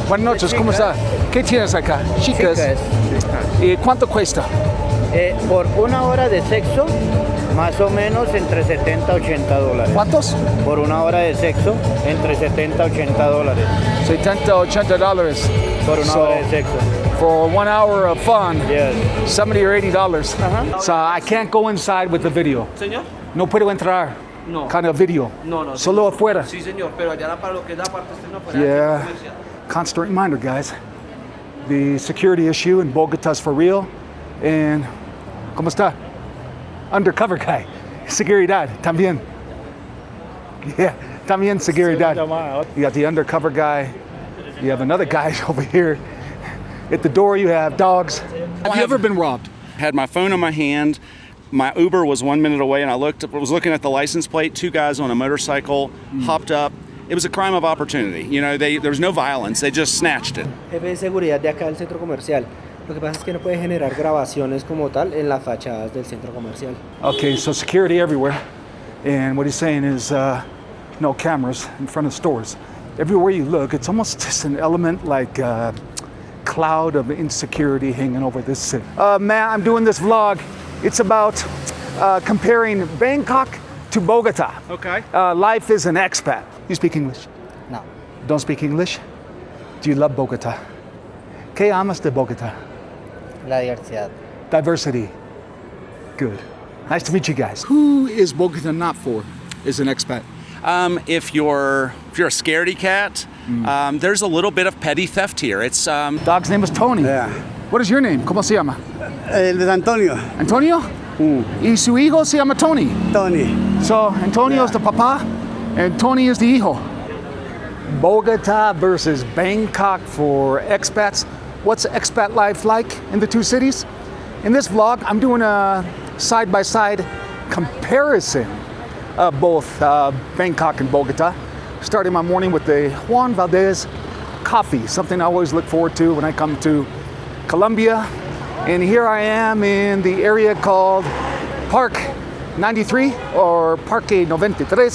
Buenas noches, ¿cómo está? ¿Qué tienes acá? Chicas. ¿Y cuánto cuesta? Por una hora de sexo, más o menos entre 70 a 80 dólares. ¿Cuántos? Por una hora de sexo, entre 70 a 80 dólares. 70 a 80 dólares. Por una hora de sexo. For 1 hour of fun, Yes. 70 or 80 dollars. So I can't go inside with the video. Señor, No puedo entrar. no. Kind of video. No. Solo señor. afuera. Sí, señor, pero allá para lo que da parte externa para Yeah. comercial. Constant reminder, guys. The security issue in Bogota is for real. And ¿cómo está? Undercover guy. Seguridad, también. Yeah, también seguridad. You got the undercover guy. You have another guy over here. At the door, you have dogs. Have you ever been robbed? Had my phone in my hand. My Uber was 1 minute away, and I was looking at the license plate. 2 guys on a motorcycle hopped up. It was a crime of opportunity. You know, there was no violence. They just snatched it. Jefe de seguridad de acá del centro comercial. Lo que pasa es que no puede generar grabaciones como tal en las fachadas del centro comercial. Okay, so security everywhere. And what he's saying is no cameras in front of stores. Everywhere you look, it's almost just an element like cloud of insecurity hanging over this city. Man, I'm doing this vlog. It's about comparing Bangkok to Bogota. Okay. Life as an expat. You speak English? No. Don't speak English? Do you love Bogota? ¿Qué amas de Bogota? La diversidad. Diversity. Good. Nice to meet you guys. Who is Bogota not for as an expat? If you're a scaredy cat, there's a little bit of petty theft here. It's Dog's name is Tony. Yeah. What is your name? ¿Cómo se llama? El de Antonio. Antonio? Y su hijo se llama Tony. Tony. So Antonio is the papa and Tony is the hijo. Bogota versus Bangkok for expats. What's expat life like in the two cities? In this vlog, I'm doing a side-by-side comparison of both Bangkok and Bogota. Starting my morning with the Juan Valdez coffee, something I always look forward to when I come to Colombia. And here I am in the area called Park 93 or Parque 93.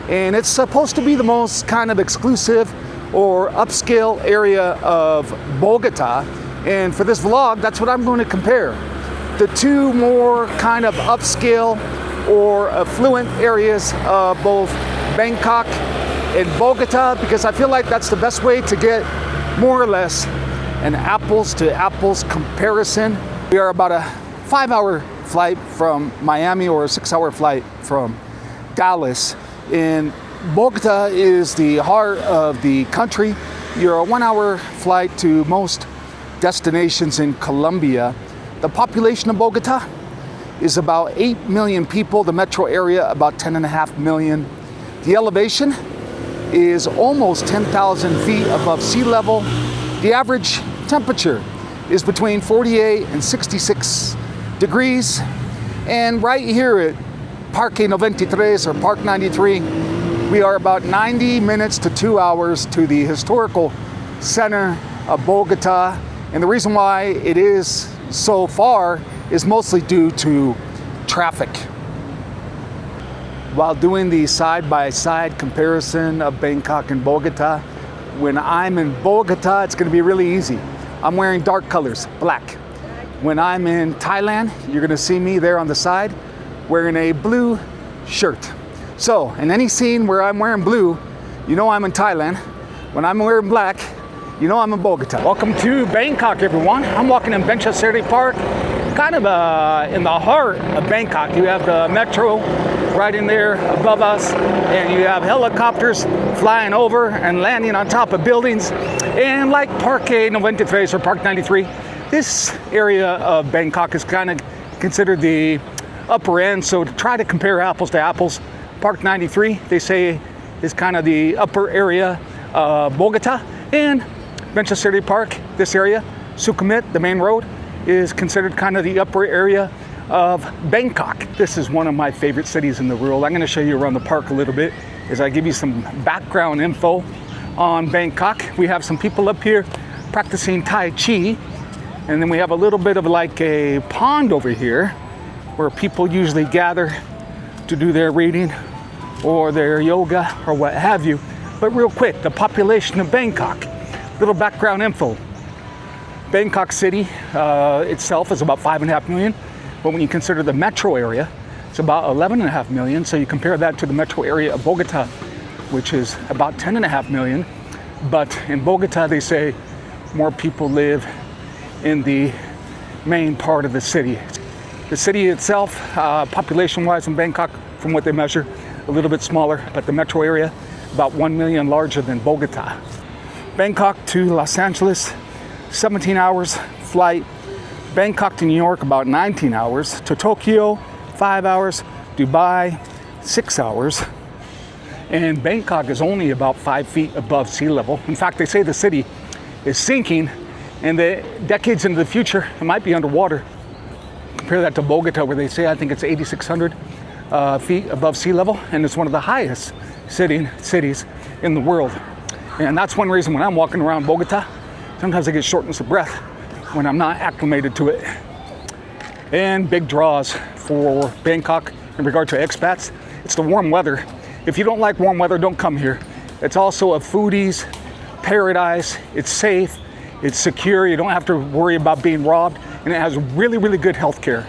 And it's supposed to be the most kind of exclusive or upscale area of Bogota. And for this vlog, that's what I'm going to compare. The two more kind of upscale or affluent areas of both Bangkok and Bogota, because I feel like that's the best way to get more or less an apples to apples comparison. We are about a 5-hour flight from Miami or a 6-hour flight from Dallas. And Bogota is the heart of the country. You're a 1-hour flight to most destinations in Colombia. The population of Bogota is about 8 million people. The metro area, about 10.5 million. The elevation is almost 10,000 feet above sea level. The average temperature is between 48 and 66 degrees. And right here at Parque 93 or Park 93, we are about 90 minutes to 2 hours to the historical center of Bogota. And the reason why it is so far is mostly due to traffic. While doing the side-by-side comparison of Bangkok and Bogota, when I'm in Bogota, it's going to be really easy. I'm wearing dark colors, black. When I'm in Thailand, you're going to see me there on the side wearing a blue shirt. So, in any scene where I'm wearing blue, you know I'm in Thailand. When I'm wearing black, you know I'm in Bogota. Welcome to Bangkok, everyone. I'm walking in City Park, kind of in the heart of Bangkok. You have the metro right in there above us, and you have helicopters flying over and landing on top of buildings. And like Parque 93 or Park 93, this area of Bangkok is kind of considered the upper end. So to try to compare apples to apples, Park 93, they say, is kind of the upper area of Bogota. And City Park, this area, Sukhumvit, the main road, is considered kind of the upper area of Bangkok. This is one of my favorite cities in the world. I'm going to show you around the park a little bit as I give you some background info on Bangkok. We have some people up here practicing Tai Chi, and then we have a little bit of like a pond over here where people usually gather to do their reading or their yoga or what have you. But real quick, the population of Bangkok. Little background info. Bangkok City itself is about 5.5 million, but when you consider the metro area, it's about 11.5 million. So you compare that to the metro area of Bogota, which is about 10.5 million. But in Bogota, they say more people live in the main part of the city. The city itself, population-wise in Bangkok, from what they measure, a little bit smaller, but the metro area, about 1 million larger than Bogota. Bangkok to Los Angeles, 17 hours flight. Bangkok to New York, about 19 hours. To Tokyo, 5 hours. Dubai, 6 hours. And Bangkok is only about 5 feet above sea level. In fact, they say the city is sinking, and the decades into the future, it might be underwater. Compare that to Bogota, where they say, I think it's 8,600 feet above sea level, and it's one of the highest cities in the world. And that's one reason when I'm walking around Bogota, sometimes I get shortness of breath when I'm not acclimated to it. And big draws for Bangkok in regard to expats, it's the warm weather. If you don't like warm weather, don't come here. It's also a foodie's paradise. It's safe, it's secure, you don't have to worry about being robbed, and it has really, really good health care.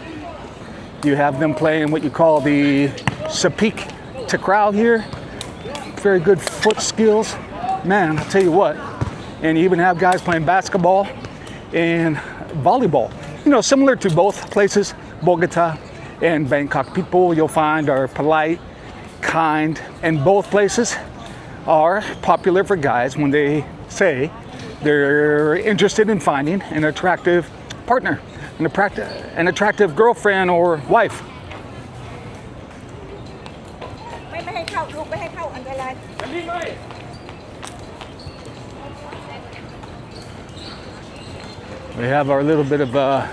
You have them playing what you call the Sapik Takraw here. Very good foot skills. Man, I'll tell you what. And you even have guys playing basketball and volleyball. You know, similar to both places, Bogota and Bangkok. People you'll find are polite, kind, and both places are popular for guys when they say they're interested in finding an attractive partner, an attractive girlfriend or wife. We have our little bit of a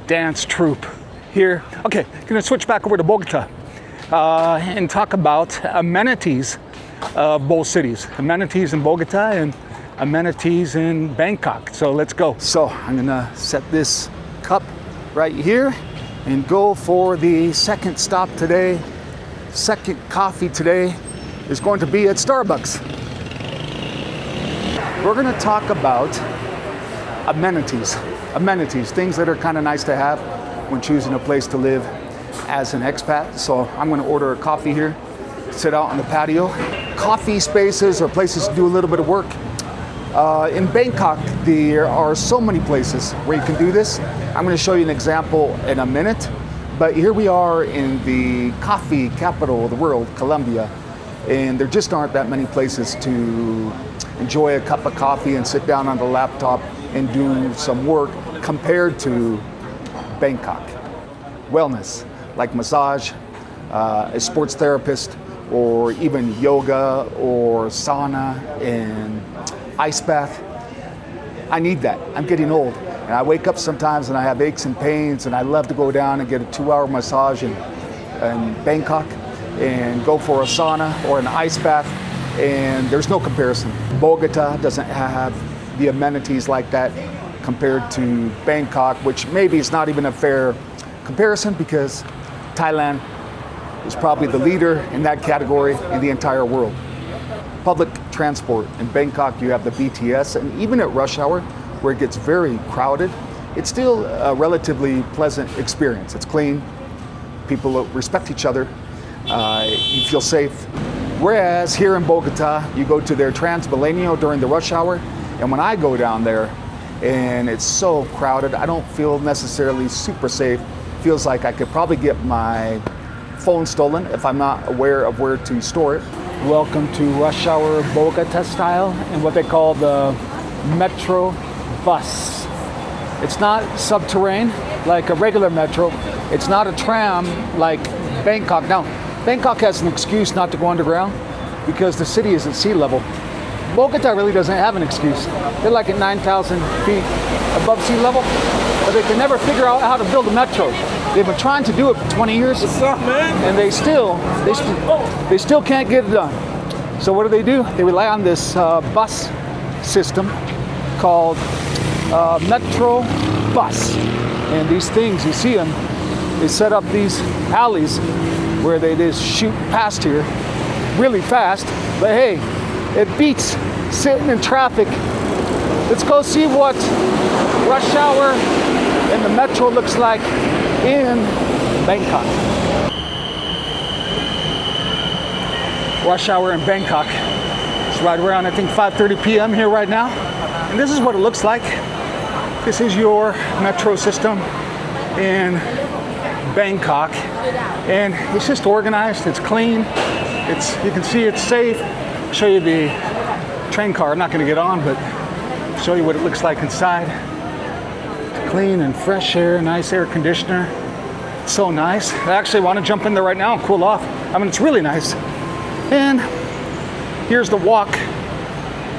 dance troupe here. Okay, gonna switch back over to Bogota and talk about amenities of both cities. Amenities in Bogota and amenities in Bangkok. So let's go. So I'm gonna set this cup right here and go for the second stop today. Second coffee today is going to be at Starbucks. We're gonna talk about amenities, things that are kind of nice to have when choosing a place to live as an expat. So I'm gonna order a coffee here, sit out on the patio. Coffee spaces or places to do a little bit of work. In Bangkok, there are so many places where you can do this. I'm gonna show you an example in a minute, but here we are in the coffee capital of the world, Colombia, and there just aren't that many places to enjoy a cup of coffee and sit down on the laptop and do some work compared to Bangkok. Wellness, like massage, a sports therapist, or even yoga or sauna and ice bath. I need that. I'm getting old. And I wake up sometimes and I have aches and pains, and I love to go down and get a 2-hour massage in Bangkok and go for a sauna or an ice bath, and there's no comparison. Bogota doesn't have the amenities like that compared to Bangkok, which maybe is not even a fair comparison because Thailand is probably the leader in that category in the entire world. Public transport in Bangkok, you have the BTS, and even at rush hour, where it gets very crowded, it's still a relatively pleasant experience. It's clean, people respect each other, you feel safe. Whereas here in Bogota, you go to their TransMilenio during the rush hour, and when I go down there and it's so crowded, I don't feel necessarily super safe. Feels like I could probably get my phone stolen if I'm not aware of where to store it. Welcome to rush hour Bogota style and what they call the metro bus. It's not subterranean like a regular metro. It's not a tram like Bangkok. Now, Bangkok has an excuse not to go underground because the city is at sea level. Bogota really doesn't have an excuse. They're like at 9,000 feet above sea level, but they can never figure out how to build a metro. They've been trying to do it for 20 years, What's up, man? and they still can't get it done. So what do? They rely on this bus system called Metro Bus. And these things, you see them, they set up these alleys where they just shoot past here really fast. But hey, it beats sitting in traffic Let's go see what rush hour in the metro looks like in Bangkok. Rush hour in Bangkok. It's right around, I think, 5:30 p.m. here right now. And this is what it looks like. This is your metro system in Bangkok. And it's just organized, it's clean. You can see it's safe. I'll show you the train car. I'm not gonna get on, but I'll show you what it looks like inside. It's clean and fresh air, nice air conditioner. It's so nice. I actually want to jump in there right now and cool off. I mean, it's really nice. And here's the walk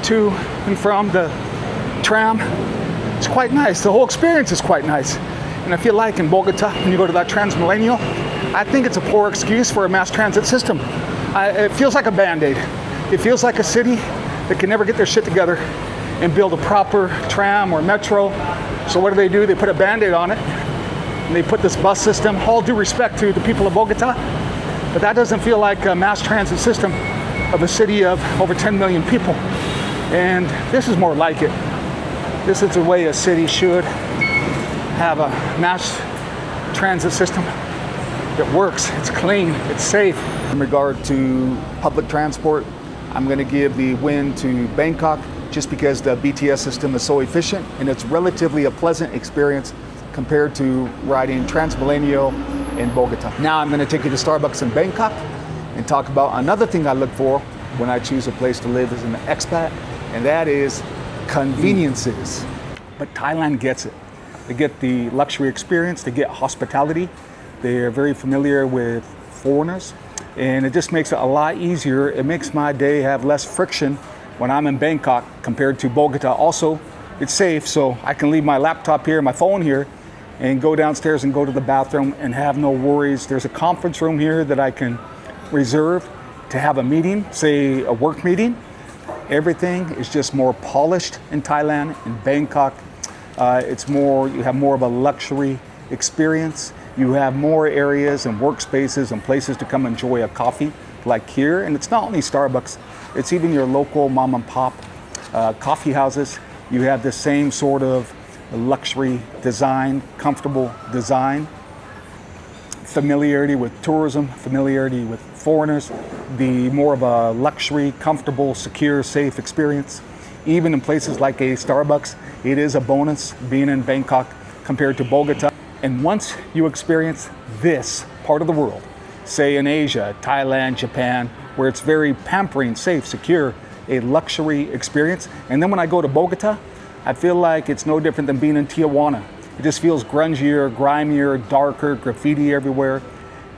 to and from the tram. It's quite nice. The whole experience is quite nice. And I feel like in Bogota, when you go to that TransMilenio, I think it's a poor excuse for a mass transit system. It feels like a Band-Aid. It feels like a city that can never get their shit together and build a proper tram or metro. So what do? They put a Band-Aid on it, and they put this bus system. All due respect to the people of Bogota, but that doesn't feel like a mass transit system of a city of over 10 million people. And this is more like it. This is the way a city should have a mass transit system that works. It's clean, it's safe. In regard to public transport, I'm going to give the win to Bangkok just because the BTS system is so efficient and it's relatively a pleasant experience compared to riding TransMilenio in Bogota. Now I'm going to take you to Starbucks in Bangkok and talk about another thing I look for when I choose a place to live as an expat, and that is conveniences. But Thailand gets it. They get the luxury experience, they get hospitality, they're very familiar with foreigners, and it just makes it a lot easier. It makes my day have less friction when I'm in Bangkok compared to Bogota. Also, it's safe, so I can leave my laptop here, my phone here, and go downstairs and go to the bathroom and have no worries. There's a conference room here that I can reserve to have a meeting, say a work meeting. Everything is just more polished in Thailand. In Bangkok, you have more of a luxury experience. You have more areas and workspaces and places to come enjoy a coffee like here. And it's not only Starbucks, it's even your local mom and pop coffee houses. You have the same sort of luxury design, comfortable design, familiarity with tourism, familiarity with foreigners, the more of a luxury, comfortable, secure, safe experience. Even in places like a Starbucks, it is a bonus being in Bangkok compared to Bogota. And once you experience this part of the world, say in Asia, Thailand, Japan, where it's very pampering, safe, secure, a luxury experience. And then when I go to Bogota, I feel like it's no different than being in Tijuana. It just feels grungier, grimier, darker, graffiti everywhere,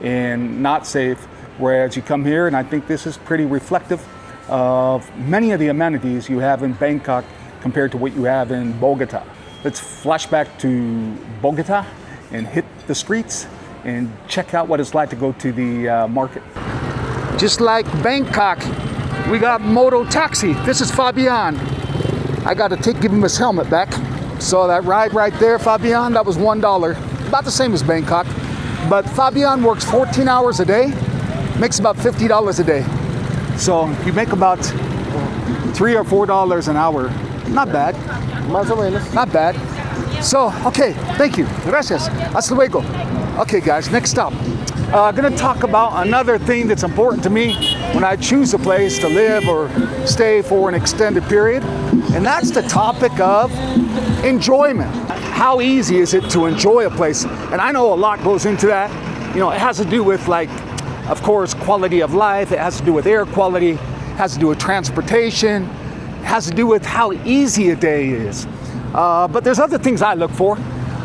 and not safe. Whereas you come here, and I think this is pretty reflective of many of the amenities you have in Bangkok compared to what you have in Bogota. Let's flash back to Bogota and hit the streets and check out what it's like to go to the market. Just like Bangkok, we got moto taxi. This is Fabian. I got to give him his helmet back. So that ride right there, Fabian, that was $1. About the same as Bangkok. But Fabian works 14 hours a day, makes about $50 a day. So you make about $3 or $4 an hour. Not bad. Más o menos. Not bad. So, okay, thank you. Gracias. Hasta luego. Okay, guys, next stop. Gonna talk about another thing that's important to me when I choose a place to live or stay for an extended period, and that's the topic of enjoyment. How easy is it to enjoy a place? And I know a lot goes into that. You know, it has to do with, like, of course, quality of life. It has to do with air quality. It has to do with transportation. It has to do with how easy a day is. But there's other things I look for.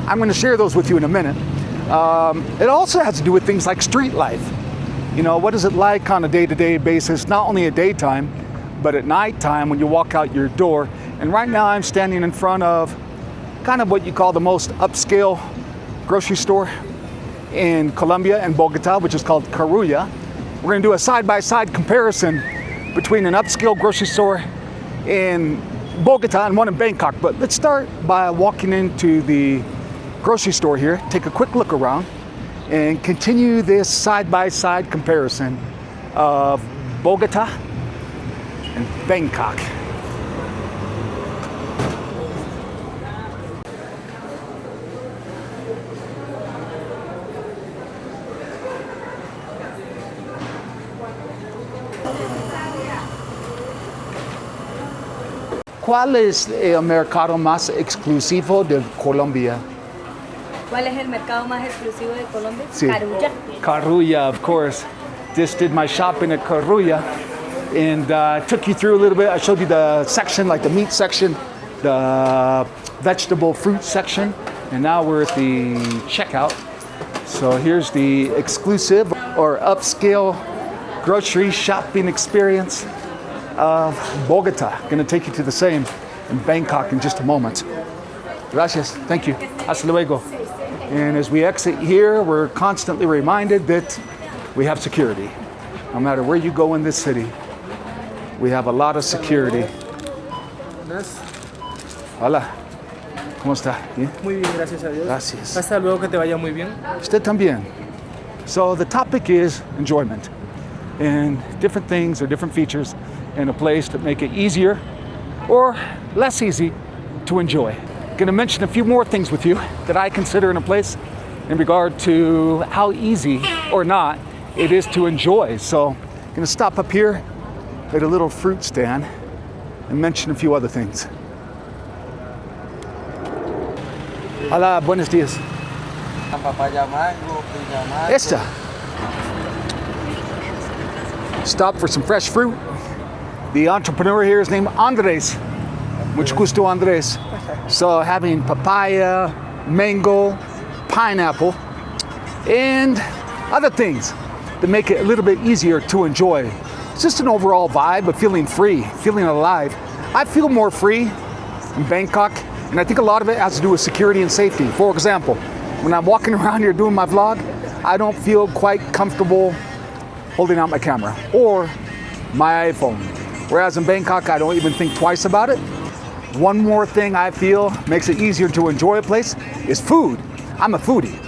I'm going to share those with you in a minute. It also has to do with things like street life. You know, what is it like on a day-to-day basis, not only at daytime, but at nighttime when you walk out your door. And right now I'm standing in front of kind of what you call the most upscale grocery store in Colombia and Bogota, which is called Carulla. We're going to do a side-by-side comparison between an upscale grocery store in Bogota and one in Bangkok. But let's start by walking into the grocery store here, take a quick look around, and continue this side-by-side comparison of Bogota and Bangkok. ¿Cuál es el mercado más exclusivo de Colombia? ¿Cuál es el mercado más exclusivo de Colombia? Sí. Carulla. Carulla, of course. Just did my shopping at Carulla and took you through a little bit. I showed you the section, like the meat section, the vegetable fruit section, and now we're at the checkout. So here's the exclusive or upscale grocery shopping experience of Bogota. Gonna take you to the same in Bangkok in just a moment. Gracias, thank you. Hasta luego. And as we exit here, we're constantly reminded that we have security. No matter where you go in this city, we have a lot of security. Hola, ¿cómo está? ¿Bien? Muy bien, gracias a Dios. Gracias. Hasta luego, que te vaya muy bien. Usted también. So the topic is enjoyment and different things or different features in a place that make it easier or less easy to enjoy. Going to mention a few more things with you that I consider in a place in regard to how easy or not it is to enjoy. So I'm going to stop up here at a little fruit stand and mention a few other things. Hola, buenos días. Papaya mango, piña mango. Esta. Stop for some fresh fruit. The entrepreneur here is named Andres. Mucho gusto, Andres. So having papaya, mango, pineapple, and other things that make it a little bit easier to enjoy. It's just an overall vibe of feeling free, feeling alive. I feel more free in Bangkok, and I think a lot of it has to do with security and safety. For example, when I'm walking around here doing my vlog, I don't feel quite comfortable holding out my camera or my iPhone. Whereas in Bangkok, I don't even think twice about it. One more thing I feel makes it easier to enjoy a place is food. I'm a foodie,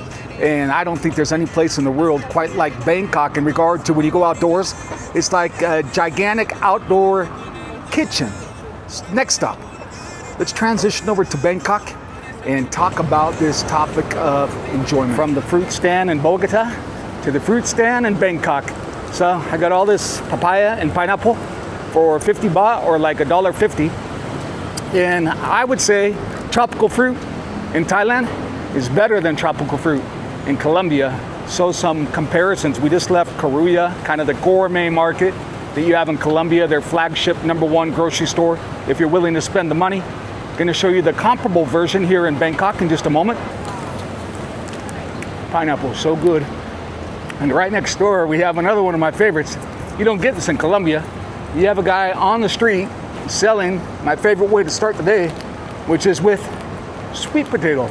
and I don't think there's any place in the world quite like Bangkok in regard to when you go outdoors. It's like a gigantic outdoor kitchen. Next stop, let's transition over to Bangkok and talk about this topic of enjoyment. From the fruit stand in Bogota to the fruit stand in Bangkok. So I got all this papaya and pineapple for 50 baht or like $1.50. And I would say tropical fruit in Thailand is better than tropical fruit in Colombia. So some comparisons. We just left Carulla, kind of the gourmet market that you have in Colombia, their flagship #1 grocery store, if you're willing to spend the money. Going to show you the comparable version here in Bangkok in just a moment. Pineapple, so good. And right next door, we have another one of my favorites. You don't get this in Colombia. You have a guy on the street selling my favorite way to start the day, which is with sweet potato.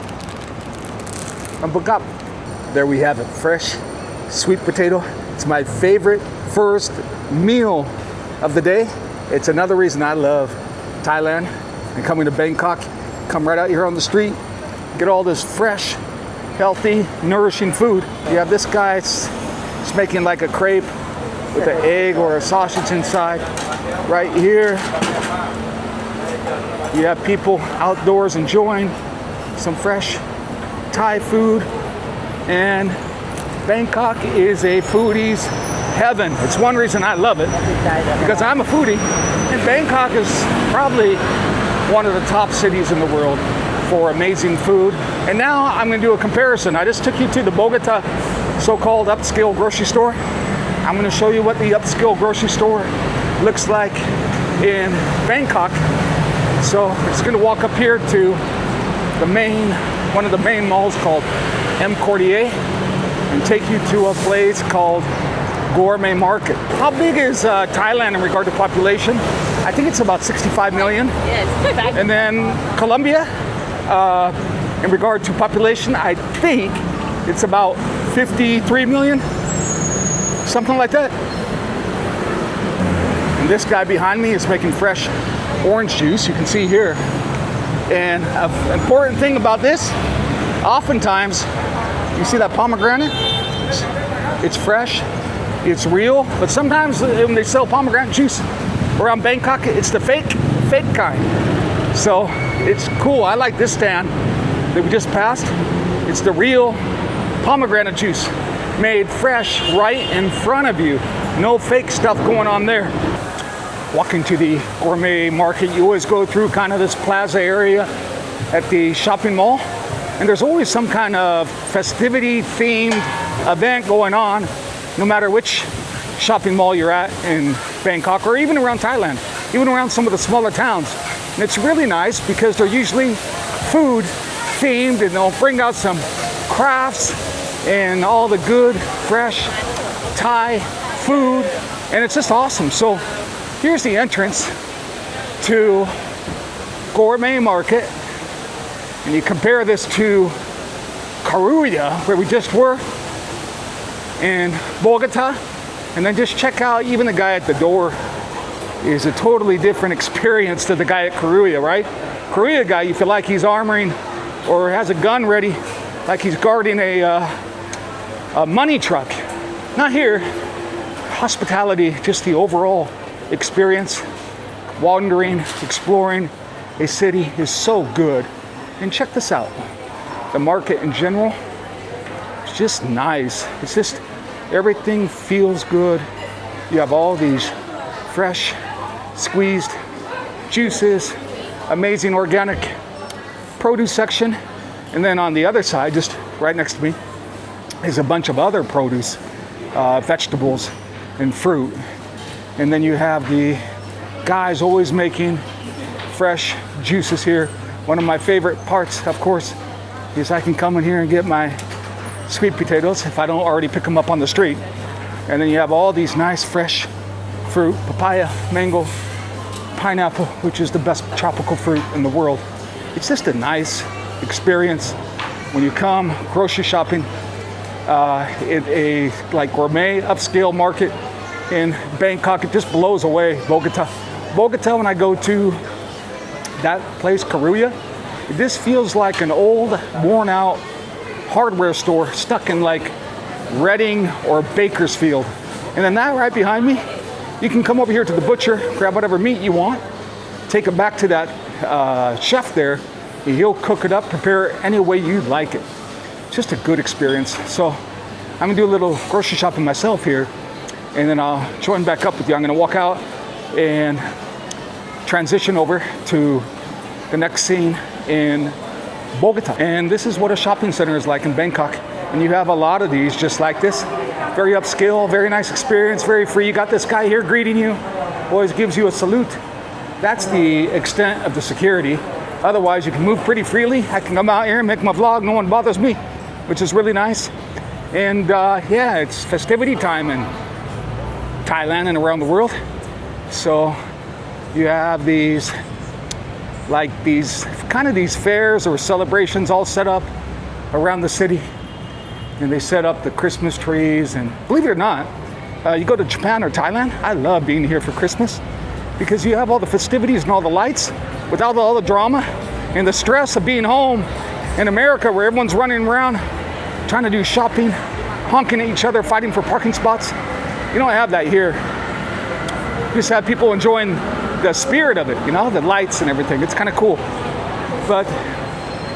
There we have it, fresh sweet potato. It's my favorite first meal of the day. It's another reason I love Thailand and coming to Bangkok. Come right out here on the street, get all this fresh, healthy, nourishing food. You have this guy it's making like a crepe with an egg or a sausage inside. Right here, you have people outdoors enjoying some fresh Thai food. And Bangkok is a foodie's heaven. It's one reason I love it, because I'm a foodie. And Bangkok is probably one of the top cities in the world for amazing food. And now I'm going to do a comparison. I just took you to the Bogota so-called upscale grocery store. I'm going to show you what the upscale grocery store looks like in Bangkok. So it's going to walk up here to the one of the main malls called M Cordier and take you to a place called Gourmet Market. How big is Thailand in regard to population? I think it's about 65 million. Yes. And then Colombia, in regard to population, I think it's about 53 million, something like that. And this guy behind me is making fresh orange juice, you can see here. And an important thing about this, oftentimes, you see that pomegranate? It's fresh, it's real, but sometimes when they sell pomegranate juice around Bangkok, it's the fake kind. So it's cool. I like this stand that we just passed. It's the real pomegranate juice made fresh right in front of you. No fake stuff going on there. walking to the Gourmet Market, you always go through kind of this plaza area at the shopping mall. And there's always some kind of festivity-themed event going on, no matter which shopping mall you're at in Bangkok or even around Thailand, even around some of the smaller towns. And it's really nice because they're usually food themed and they'll bring out some crafts and all the good, fresh Thai food. And it's just awesome. So here's the entrance to Gourmet Market. And you compare this to Carulla, where we just were, in Bogota, and then just check out even the guy at the door is a totally different experience to the guy at Carulla, right? Carulla guy, you feel like he's armoring or has a gun ready, like he's guarding a money truck. Not here. Hospitality, just the overall experience, wandering, exploring a city is so good. And check this out. The market in general, it's just nice. It's just, everything feels good. You have all these fresh, squeezed juices, amazing organic produce section. And then on the other side, just right next to me, is a bunch of other produce, vegetables and fruit. And then you have the guys always making fresh juices here. One of my favorite parts, of course, is I can come in here and get my sweet potatoes if I don't already pick them up on the street. And then you have all these nice fresh fruit, papaya, mango, pineapple, which is the best tropical fruit in the world. It's just a nice experience when you come grocery shopping in a like gourmet upscale market in Bangkok. It just blows away Bogota. Bogota, when I go to that place, Carulla, this feels like an old, worn out hardware store stuck in like Reading or Bakersfield. And then that right behind me, you can come over here to the butcher, grab whatever meat you want, take it back to that chef there, and he'll cook it up, prepare it any way you'd like it. Just a good experience. So I'm gonna do a little grocery shopping myself here, and then I'll join back up with you. I'm gonna walk out and transition over to the next scene in Bogota. And this is what a shopping center is like in Bangkok. And you have a lot of these just like this. Very upscale, very nice experience, very free. You got this guy here greeting you, always gives you a salute. That's the extent of the security. Otherwise, you can move pretty freely. I can come out here and make my vlog, no one bothers me, which is really nice. And yeah, it's festivity time in Thailand and around the world. So you have these fairs or celebrations all set up around the city. And they set up the Christmas trees. And believe it or not, you go to Japan or Thailand, I love being here for Christmas because you have all the festivities and all the lights without all the drama and the stress of being home in America where everyone's running around trying to do shopping, honking at each other, fighting for parking spots. You don't have that here. You just have people enjoying the spirit of it, you know, the lights and everything. It's kind of cool. But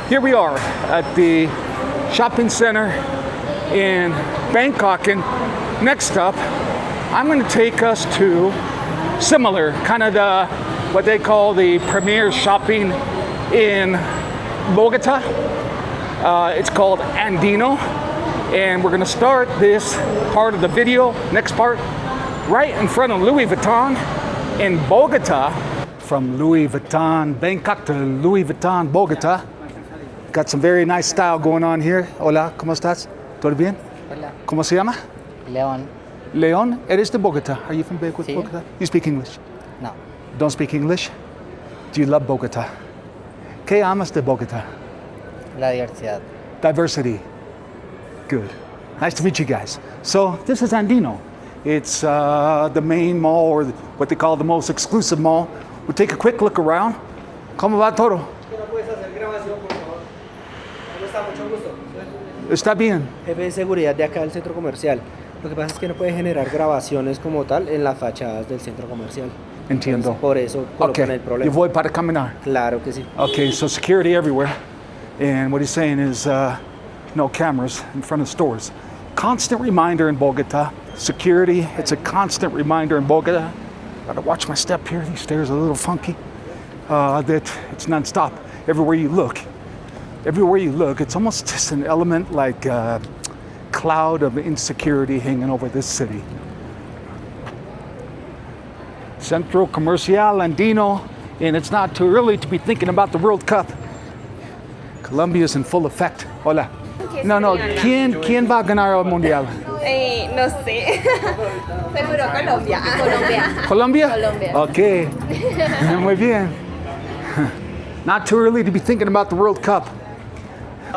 here we are at the shopping center in Bangkok, and next up I'm going to take us to similar kind of what they call the premier shopping in Bogota. It's called Andino, and we're going to start this part of the video, next part, right in front of Louis Vuitton in Bogota. From Louis Vuitton Bangkok to Louis Vuitton Bogota. Got some very nice style going on here. Hola, ¿cómo estás? ¿Todo bien? Hola. ¿Cómo se llama? León. Leon, eres de Bogota. Are you from Bogota? Sí. Bogota? You speak English? No. Don't speak English? Do you love Bogota? ¿Qué amas de Bogota? La diversidad. Diversity. Good. Nice to meet you guys. So this is Andino. It's the main mall, or what they call the most exclusive mall. We'll take a quick look around. ¿Cómo va todo? Está bien. Jefe de seguridad de acá del centro comercial. Lo que pasa es que no puede generar grabaciones como tal en las fachadas del centro comercial. Entiendo. Entonces, por eso colocan el Yo problema. voy para caminar. Claro que sí. Okay, so security everywhere. And what he's saying is no cameras in front of stores. Constant reminder in Bogota. Security, it's a constant reminder in Bogota. Gotta watch my step here. These stairs are a little funky. That it's non-stop. Everywhere you look, it's almost just an element like a cloud of insecurity hanging over this city. Centro Comercial Andino, and it's not too early to be thinking about the World Cup. Colombia is in full effect. Hola. No, ¿quién va a ganar el Mundial? No sé. Seguro Colombia. Colombia? Colombia. Okay. Muy bien. Not too early to be thinking about the World Cup.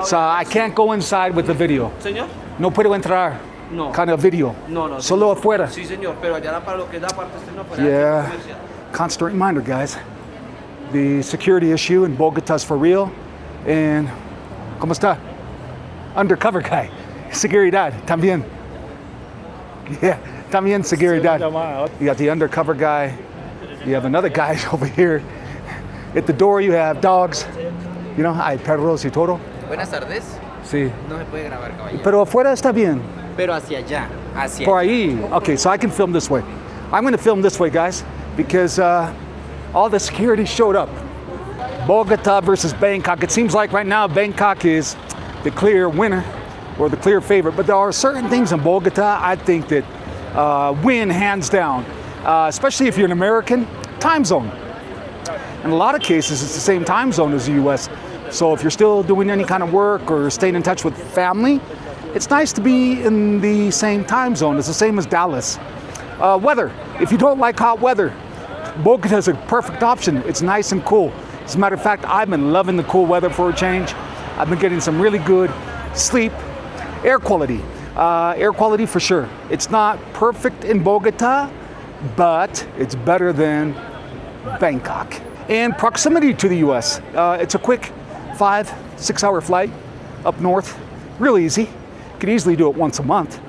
So I can't go inside with the video. Señor? No puedo entrar. No. Kind of video. No. Solo afuera. Sí, señor, pero allá para lo que da parte externa para Yeah. Constant reminder, guys. The security issue in Bogota is for real. And ¿cómo está? Undercover guy. Seguridad, también. Yeah, también seguridad. You got the undercover guy. You have another guy over here. At the door you have dogs. You know, hay perros y todo. Buenas tardes. Sí. No se puede grabar, caballero. Pero afuera está bien. Pero hacia allá. Hacia Por ahí. Okay, so I can film this way. I'm going to film this way, guys, because all the security showed up. Bogota versus Bangkok. It seems like right now Bangkok is the clear winner or the clear favorite, but there are certain things in Bogota I think that win hands down, especially if you're an American. Time zone. In a lot of cases, it's the same time zone as the US. So if you're still doing any kind of work or staying in touch with family, it's nice to be in the same time zone. It's the same as Dallas. Weather. If you don't like hot weather, Bogota is a perfect option. It's nice and cool. As a matter of fact, I've been loving the cool weather for a change. I've been getting some really good sleep. Air quality. Air quality for sure. It's not perfect in Bogota, but it's better than Bangkok. And proximity to the US. It's a quick 5-6 hour flight up north. Real easy. You could easily do it once a month.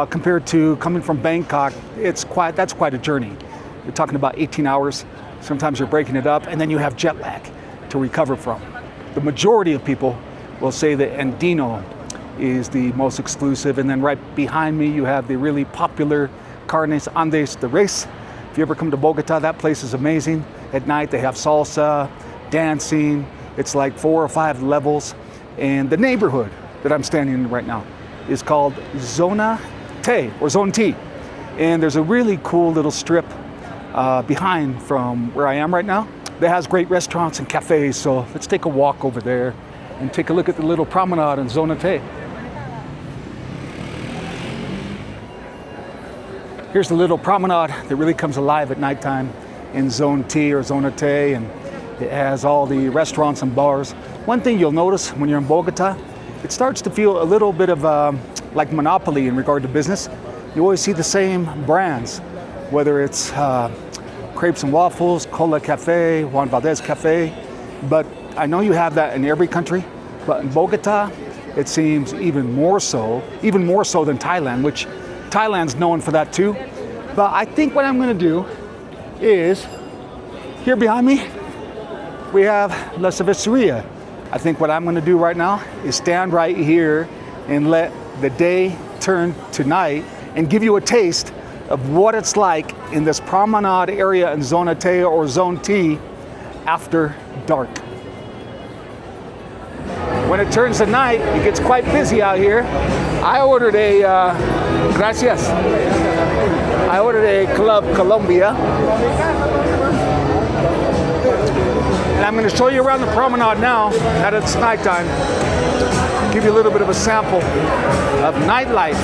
Compared to coming from Bangkok, that's quite a journey. You're talking about 18 hours. Sometimes you're breaking it up, and then you have jet lag to recover from. The majority of people will say that Andino is the most exclusive, and then right behind me you have the really popular Carnes Andes de Res. If you ever come to Bogota, that place is amazing. At night they have salsa, dancing. It's like 4 or 5 levels. And the neighborhood that I'm standing in right now is called Zona T, or Zona T. And there's a really cool little strip behind from where I am right now that has great restaurants and cafes. So let's take a walk over there and take a look at the little promenade in Zona T. Here's the little promenade that really comes alive at nighttime in Zona T or Zona T, and it has all the restaurants and bars. One thing you'll notice when you're in Bogota, it starts to feel a little bit of like monopoly in regard to business. You always see the same brands, whether it's Crepes and Waffles, Cola Cafe, Juan Valdez Cafe, but I know you have that in every country, but in Bogota, it seems even more so than Thailand, which Thailand's known for that too. But I think what I'm gonna do is, here behind me, we have La Cerveceria. I think what I'm gonna do right now is stand right here and let the day turn to night and give you a taste of what it's like in this promenade area in Zona T or Zone T after dark. When it turns to night, it gets quite busy out here. I ordered a, gracias. I ordered a Club Colombia. And I'm gonna show you around the promenade now that it's nighttime. Give you a little bit of a sample of nightlife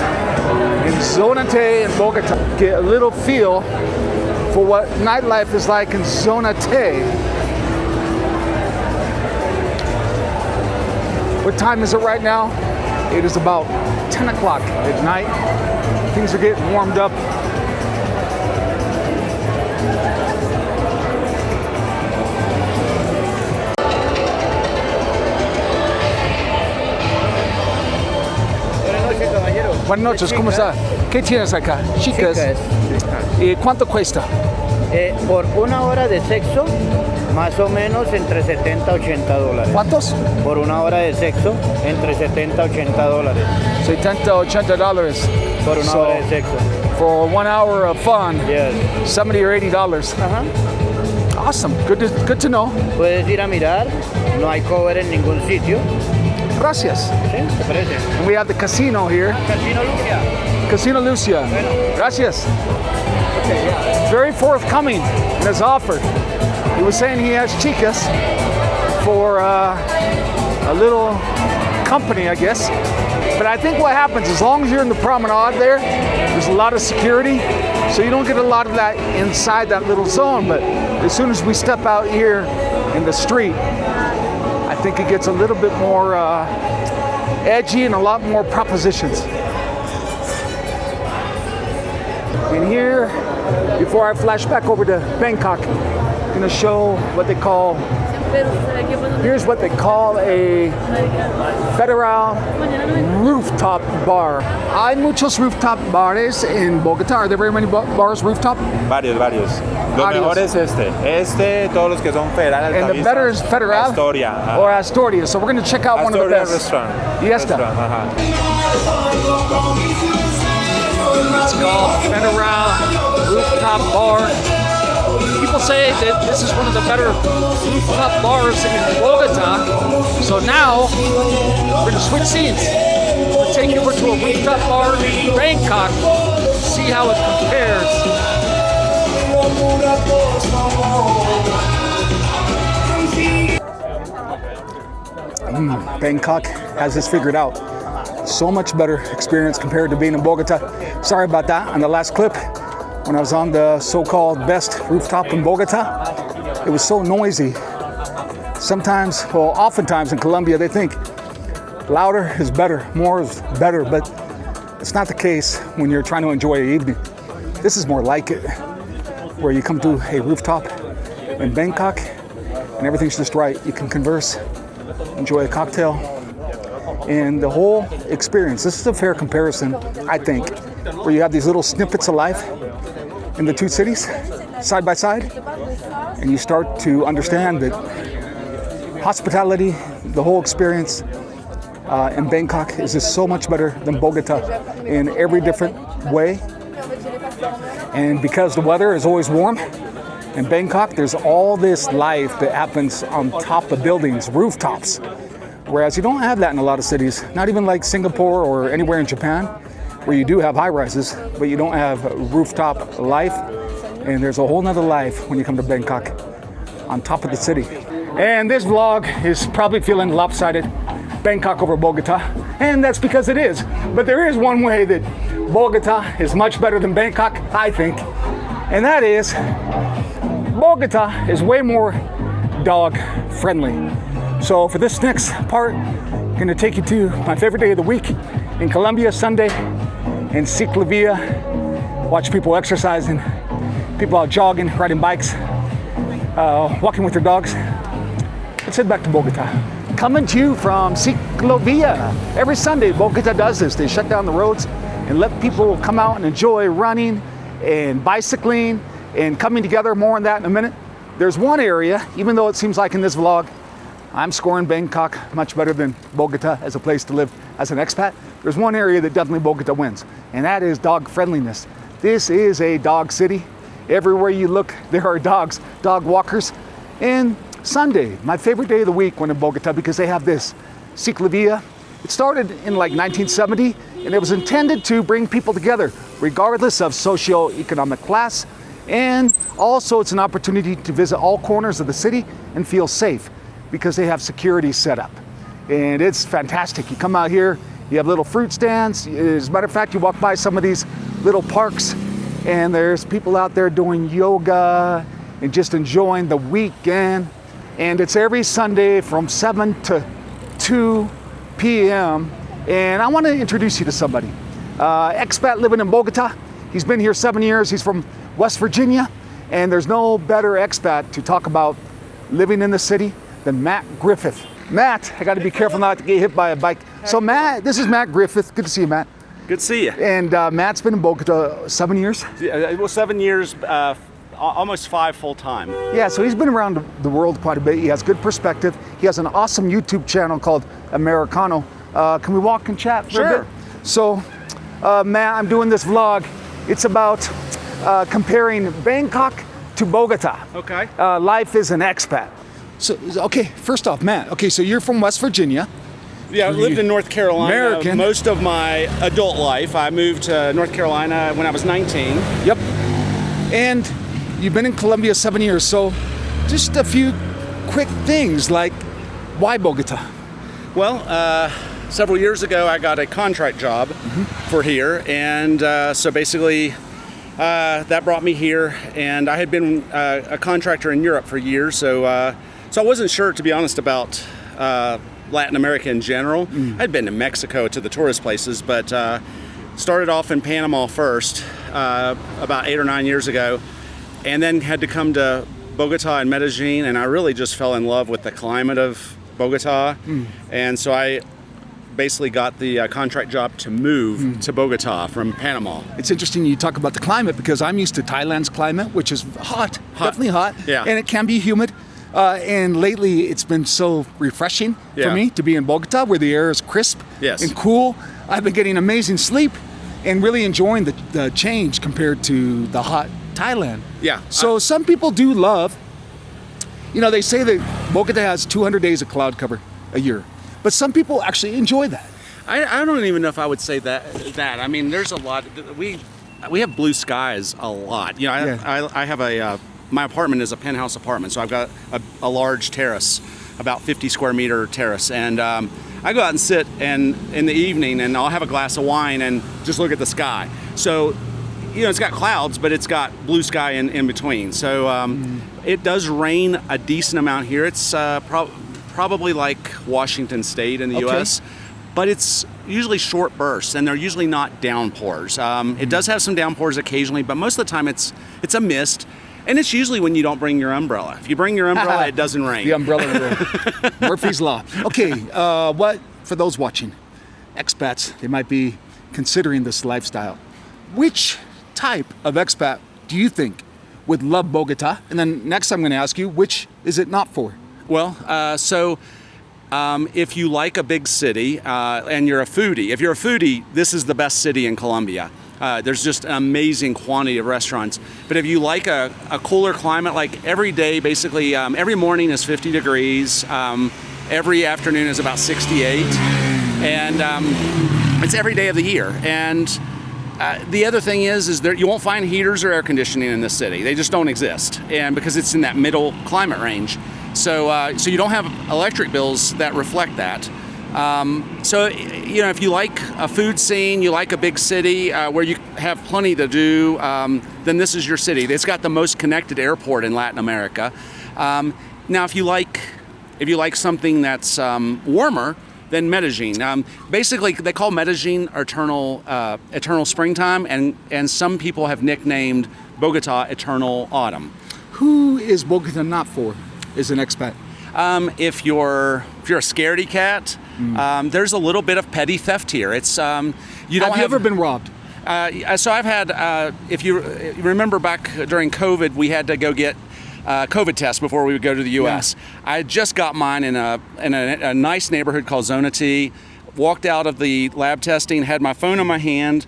in Zona T and Bogota. Get a little feel for what nightlife is like in Zona T. What time is it right now? It is about 10 o'clock at night. Things are getting warmed up. Buenas noches, ¿cómo está? ¿Qué tienes acá? Chicas. ¿Y cuánto cuesta? Por una hora de sexo, Más o menos entre 70 a 80 dólares. ¿Cuántos? Por una hora de sexo, entre 70 a 80 dólares. $70-$80. Por una hora de sexo. For 1 hour of fun, Yes. $70 or $80. Ajá. Awesome. Good to know. Puedes ir a mirar, no hay cover en ningún sitio. Gracias. ¿Sí? ¿Te parece? And we have the casino here. Casino Lucia. Casino Lucia. Gracias. Very forthcoming in his offer. He was saying he has chicas for a little company, I guess. But I think what happens, as long as you're in the promenade there's a lot of security, so you don't get a lot of that inside that little zone. But as soon as we step out here in the street, I think it gets a little bit more edgy and a lot more propositions. And here, before I flash back over to Bangkok, I'm gonna show what they call, here's what they call a federal rooftop bar. Hay muchos rooftop bares en Bogotá. Are there very many bars rooftop? Varios. Lo Varios. mejor es este, todos los que son federales. And the better is Federal? Astoria. Ajá. Or Astoria. So we're gonna check out one of the Astoria best. restaurant. Yes, sir. Restaurant, ajá. It's called Federal Rooftop Bar. People say that this is one of the better rooftop bars in Bogota. So now we're gonna switch scenes. We'll take you over to a rooftop bar in Bangkok, see how it compares. Bangkok has this figured out. So much better experience compared to being in Bogota. Sorry about that on the last clip. When I was on the so-called best rooftop in Bogota, it was so noisy. Sometimes, well, oftentimes in Colombia, they think louder is better, more is better, but it's not the case when you're trying to enjoy an evening. This is more like it, where you come to a rooftop in Bangkok and everything's just right. You can converse, enjoy a cocktail, and the whole experience. This is a fair comparison, I think, where you have these little snippets of life in the two cities, side by side, and you start to understand that hospitality, the whole experience in Bangkok is just so much better than Bogota in every different way. And because the weather is always warm, in Bangkok, there's all this life that happens on top of buildings, rooftops. Whereas you don't have that in a lot of cities, not even like Singapore or anywhere in Japan, where you do have high rises, but you don't have rooftop life. And there's a whole nother life when you come to Bangkok, on top of the city. And this vlog is probably feeling lopsided, Bangkok over Bogota, and that's because it is. But there is one way that Bogota is much better than Bangkok, I think, and that is Bogota is way more dog friendly. So for this next part, I'm gonna take you to my favorite day of the week in Colombia, Sunday, in Ciclovia. Watch people exercising, people out jogging, riding bikes, walking with their dogs. Let's head back to Bogota. Coming to you from Ciclovia. Every Sunday, Bogota does this. They shut down the roads and let people come out and enjoy running and bicycling and coming together. More on that in a minute. There's one area, even though it seems like in this vlog, I'm scoring Bangkok much better than Bogota as a place to live as an expat. There's one area that definitely Bogota wins, and that is dog friendliness. This is a dog city. Everywhere you look, there are dogs, dog walkers. And Sunday, my favorite day of the week when in Bogota, because they have this Ciclovia. It started in like 1970, and it was intended to bring people together, regardless of socioeconomic class. And also it's an opportunity to visit all corners of the city and feel safe, because they have security set up. And it's fantastic. You come out here, you have little fruit stands. As a matter of fact, you walk by some of these little parks, and there's people out there doing yoga and just enjoying the weekend. And it's every Sunday from 7 to 2 p.m. And I want to introduce you to somebody. Expat living in Bogota. He's been here 7 years. He's from West Virginia. And there's no better expat to talk about living in the city than Matt Griffith. Matt, I got to be careful not to get hit by a bike. So Matt, this is Matt Griffith. Good to see you, Matt. Good to see you. And Matt's been in Bogota 7 years. Well, 7 years. almost 5 full-time. Yeah, so he's been around the world quite a bit. He has good perspective. He has an awesome YouTube channel called Americano. Can we walk and chat for a Sure. bit? So, Matt, I'm doing this vlog. It's about comparing Bangkok to Bogota. Okay. Life as an expat. So, okay, first off, Matt, okay, so you're from West Virginia. Yeah, I lived in North Carolina American. most of my adult life. I moved to North Carolina when I was 19. Yep. And you've been in Colombia 7 years, so just a few quick things like why Bogota? Well, several years ago, I got a contract job for here, and so basically that brought me here. And I had been a contractor in Europe for years, so I wasn't sure, to be honest, about Latin America in general. I'd been to Mexico to the tourist places, but started off in Panama first about 8 or 9 years ago, and then had to come to Bogota and Medellin, and I really just fell in love with the climate of Bogota, and so I basically got the contract job to move to Bogota from Panama. It's interesting you talk about the climate because I'm used to Thailand's climate, which is hot. Definitely hot, Yeah. and it can be humid. And lately, it's been so refreshing for Yeah. me to be in Bogota, where the air is crisp Yes. and cool. I've been getting amazing sleep and really enjoying the change compared to the hot Thailand. Yeah. So some people do love, they say that Bogota has 200 days of cloud cover a year, but some people actually enjoy that. I don't even know if I would say that. I mean, there's a lot. We have blue skies a lot. I have my apartment is a penthouse apartment, so I've got a large terrace, about 50 square meter terrace, and I go out and sit and in the evening, and I'll have a glass of wine and just look at the sky. So, it's got clouds, but it's got blue sky in between. So it does rain a decent amount here. It's probably like Washington State in the U.S., but it's usually short bursts, and they're usually not downpours. It does have some downpours occasionally, but most of the time it's a mist, and it's usually when you don't bring your umbrella. If you bring your umbrella, it doesn't rain. The umbrella rule. Murphy's Law. Okay, what, for those watching, expats, they might be considering this lifestyle. Which type of expat do you think would love Bogota? And then next I'm going to ask you, which is it not for? Well, if you like a big city and you're a foodie, this is the best city in Colombia. There's just an amazing quantity of restaurants. But if you like a cooler climate, like every day, basically, every morning is 50 degrees. Every afternoon is about 68. And it's every day of the year. And the other thing is that you won't find heaters or air conditioning in this city. They just don't exist. And because it's in that middle climate range. So you don't have electric bills that reflect that. If you like a food scene, you like a big city where you have plenty to do, then this is your city. It's got the most connected airport in Latin America. Now, if you like something that's warmer, then Medellin. Basically, they call Medellin eternal springtime, and some people have nicknamed Bogota eternal autumn. Who is Bogota not for as an expat? If you're a scaredy cat, there's a little bit of petty theft here. It's Have you ever been robbed? So I've had. If you remember back during COVID, we had to go get COVID tests before we would go to the U.S. Yeah. I just got mine in a nice neighborhood called Zona T. Walked out of the lab testing, had my phone in my hand.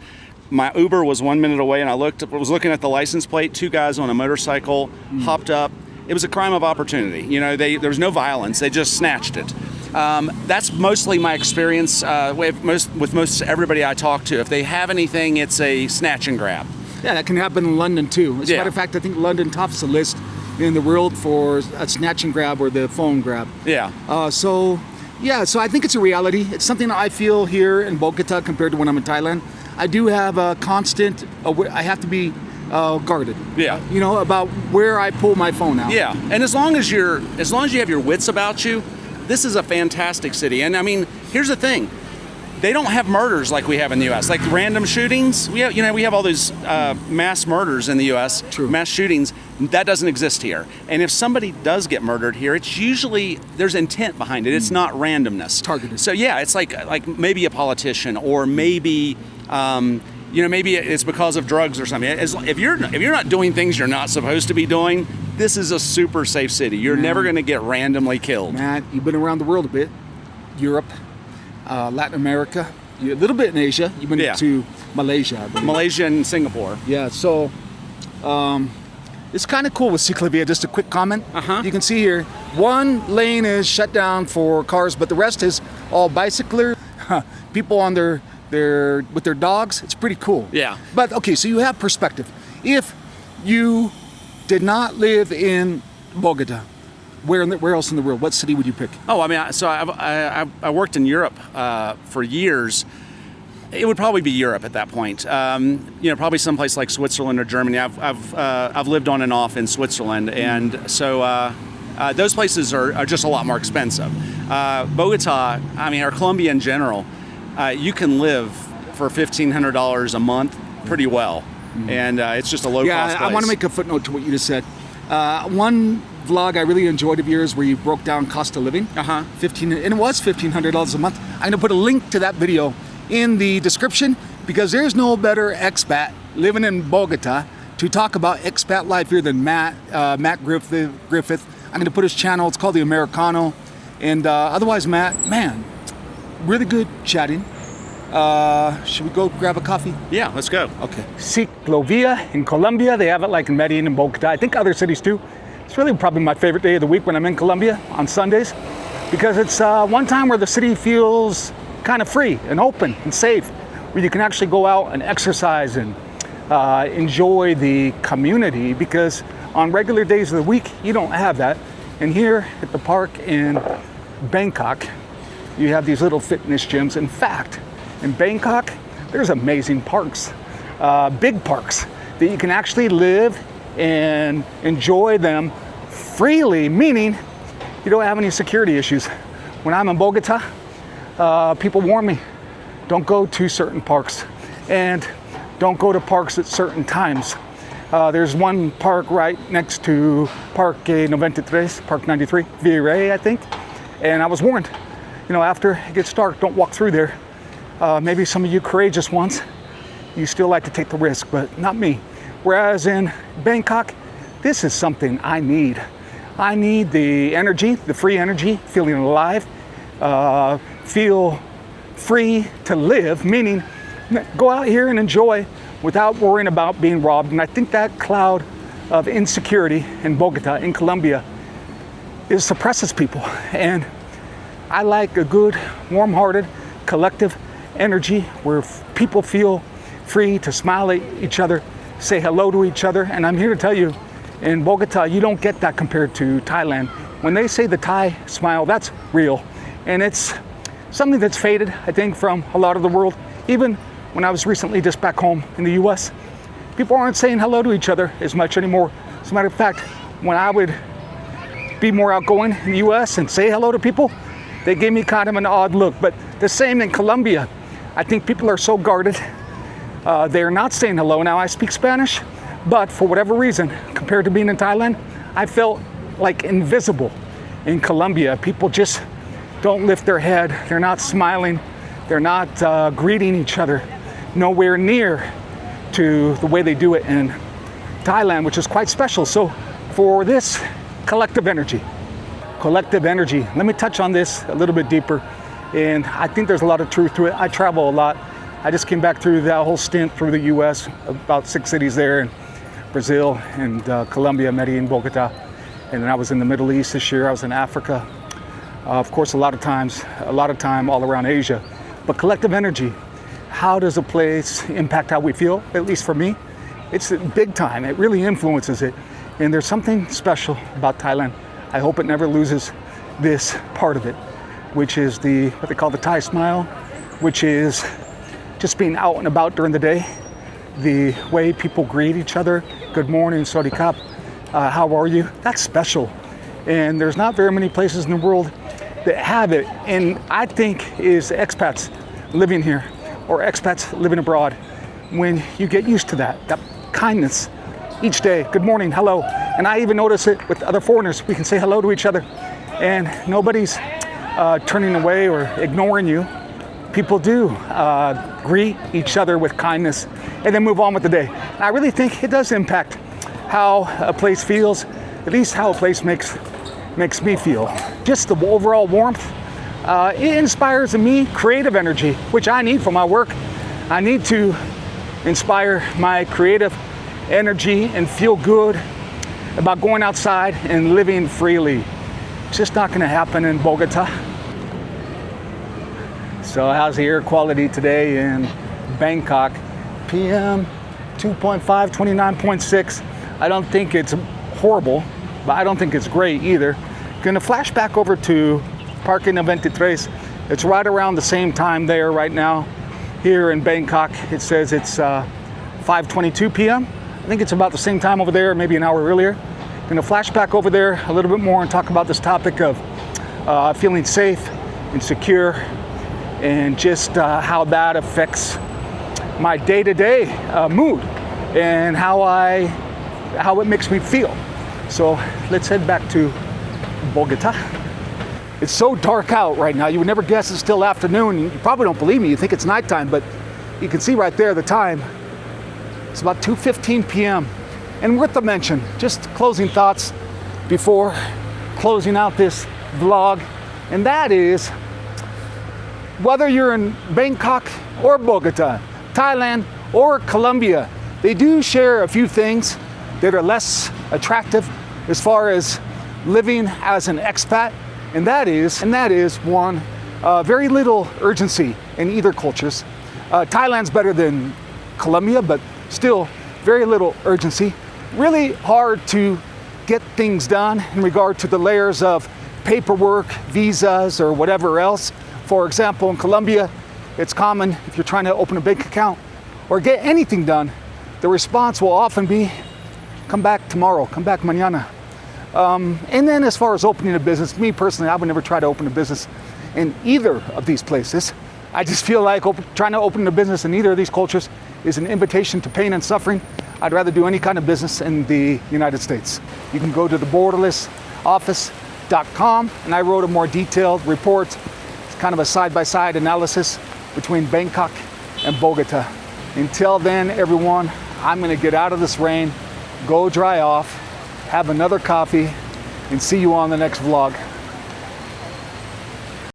My Uber was 1 minute away, and I was looking at the license plate. 2 guys on a motorcycle hopped up. It was a crime of opportunity. There was no violence. They just snatched it. That's mostly my experience with most everybody I talk to. If they have anything, it's a snatch and grab. Yeah, that can happen in London too. As a matter of fact, I think London tops the list in the world for a snatch and grab or the phone grab. Yeah. So I think it's a reality. It's something I feel here in Bogota compared to when I'm in Thailand. I do have a constant. I have to be guarded. Yeah. About where I pull my phone out. Yeah, and as long as you have your wits about you, this is a fantastic city. And I mean, here's the thing: they don't have murders like we have in the U.S. Like random shootings. We have all these mass murders in the U.S. True. Mass shootings. That doesn't exist here. And if somebody does get murdered here, it's usually there's intent behind it. It's not randomness. Targeted. So yeah, it's like maybe a politician or maybe you know, maybe it's because of drugs or something. If you're not doing things you're not supposed to be doing, this is a super safe city. You're never going to get randomly killed. Matt, you've been around the world a bit. Europe, Latin America, a little bit in Asia. You've been to Malaysia, I believe. Malaysia and Singapore. Yeah, so it's kind of cool with Ciclovia. Just a quick comment. You can see here, one lane is shut down for cars, but the rest is all bicyclers, people on their with their dogs. It's pretty cool. Yeah. But okay, so you have perspective. If you did not live in Bogota, where else in the world? What city would you pick? Oh, I mean, so I worked in Europe for years. It would probably be Europe at that point. You know, probably someplace like Switzerland or Germany. I've lived on and off in Switzerland, and so those places are just a lot more expensive. Bogota, I mean, or Colombia in general, you can live for $1,500 a month pretty well, and it's just a low cost place. I want to make a footnote to what you just said. One vlog I really enjoyed of yours where you broke down cost of living. And it was $1,500 a month. I'm going to put a link to that video in the description because there's no better expat living in Bogota to talk about expat life here than Matt Griffith. I'm going to put his channel. It's called The Americano. And otherwise, Matt, man, really good chatting. Should we go grab a coffee? Yeah, let's go. Okay. Ciclovia in Colombia. They have it like in Medellin and Bogota. I think other cities too. It's really probably my favorite day of the week when I'm in Colombia on Sundays because it's one time where the city feels kind of free and open and safe, where you can actually go out and exercise and enjoy the community because on regular days of the week, you don't have that. And here at the park in Bangkok, you have these little fitness gyms. In fact, in Bangkok, there's amazing parks, big parks that you can actually live and enjoy them freely, meaning you don't have any security issues. When I'm in Bogota, people warn me, don't go to certain parks and don't go to parks at certain times. There's one park right next to Parque 93, Park 93, Virrey, I think. And I was warned, you know, after it gets dark, don't walk through there. Maybe some of you courageous ones, you still like to take the risk, but not me. Whereas in Bangkok, this is something I need. I need the energy, the free energy, feeling alive, feel free to live, meaning go out here and enjoy without worrying about being robbed. And I think that cloud of insecurity in Bogota, in Colombia, suppresses people. And I like a good, warm-hearted, collective energy where people feel free to smile at each other, say hello to each other. And I'm here to tell you, in Bogota, you don't get that compared to Thailand. When they say the Thai smile, that's real. And it's something that's faded, I think, from a lot of the world. Even when I was recently just back home in the US, people aren't saying hello to each other as much anymore. As a matter of fact, when I would be more outgoing in the US and say hello to people, they gave me kind of an odd look. But the same in Colombia. I think people are so guarded. They're not saying hello. Now, I speak Spanish, but for whatever reason, compared to being in Thailand, I felt like invisible in Colombia. People just don't lift their head. They're not smiling. They're not greeting each other. Nowhere near to the way they do it in Thailand, which is quite special. So for this collective energy, let me touch on this a little bit deeper. And I think there's a lot of truth to it. I travel a lot. I just came back through that whole stint through the US, about 6 cities there in Brazil and Colombia, Medellin, Bogota. And then I was in the Middle East this year. I was in Africa. Of course, a lot of time all around Asia. But collective energy, how does a place impact how we feel? At least for me, it's big time. It really influences it. And there's something special about Thailand. I hope it never loses this part of it, which is what they call the Thai smile, which is just being out and about during the day. The way people greet each other, good morning, Sawadee Krap, how are you? That's special. And there's not very many places in the world that have it. And I think is expats living here or expats living abroad, when you get used to that kindness each day, good morning, hello. And I even notice it with other foreigners. We can say hello to each other and nobody's turning away or ignoring you. people do greet each other with kindness and then move on with the day. And I really think it does impact how a place feels, at least how a place makes me feel. Just the overall warmth, it inspires in me creative energy, which I need for my work. I need to inspire my creative energy and feel good about going outside and living freely. It's just not going to happen in Bogota. So how's the air quality today in Bangkok? PM 2.5, 29.6. I don't think it's horrible, but I don't think it's great either. Gonna flash back over to Parque 93. It's right around the same time there right now. Here in Bangkok, it says it's 5:22 p.m. I think it's about the same time over there, maybe an hour earlier. Gonna flash back over there a little bit more and talk about this topic of feeling safe and secure and just how that affects my day-to-day mood and how it makes me feel. So let's head back to Bogota. It's so dark out right now. You would never guess it's still afternoon. You probably don't believe me. You think it's nighttime, but you can see right there the time. It's about 2:15 p.m. And worth the mention, just closing thoughts before closing out this vlog, and that is whether you're in Bangkok or Bogota, Thailand or Colombia, they do share a few things that are less attractive as far as living as an expat, and that is one, very little urgency in either cultures. Thailand's better than Colombia, but still very little urgency. Really hard to get things done in regard to the layers of paperwork, visas, or whatever else. For example, in Colombia, it's common if you're trying to open a bank account or get anything done, the response will often be, come back tomorrow, come back mañana. And then as far as opening a business, me personally, I would never try to open a business in either of these places. I just feel like trying to open a business in either of these cultures is an invitation to pain and suffering. I'd rather do any kind of business in the United States. You can go to the borderlessoffice.com, and I wrote a more detailed report. It's kind of a side-by-side analysis between Bangkok and Bogota. Until then, everyone, I'm gonna get out of this rain, go dry off, have another coffee, and see you on the next vlog.